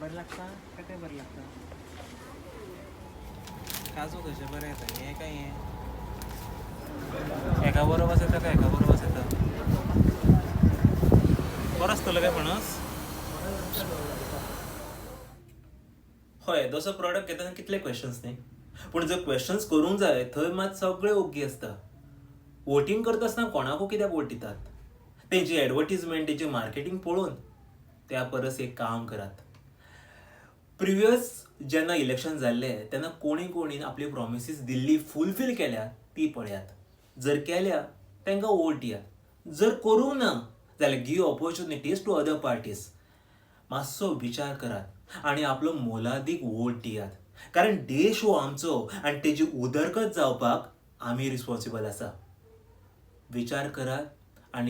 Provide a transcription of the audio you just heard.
बरं लागता का काय बरं लागता? काजू कशे बरें येता हें काय हें एका बरोबर येता काय एका बरोबर येता बरो आसतलो काय फणस? हय जसो प्रॉडक्ट घेता तेन्ना कितले क्वेश्चन्स न्ही पूण जर क्वेश्चन्स करूंक जाय थंय मात सगळें ओग्गी आसता. वोटींग करता आसतना कोणाकूय कित्याक वोट दितात? तेंची एडवर्टिजमेंट तेंची मार्केटींग पळोवन त्या परस एक काम करात. प्रिवियस जेन्ना इलेक्शन जाल्ले तेन्ना कोणी कोणी आपली प्रॉमिसीस दिल्ली फुलफील केल्या ती पळयात. जर केल्या तांकां वोट दियात. जर करूंक ना जाल्यार give opportunities to other parties. मातसो विचार करात आनी आपलो मोलादीक वोट दियात. कारण देश हो आमचो आनी तेजी उदरगत जावपाक आमी रिस्पॉन्सिबल आसा. विचार करात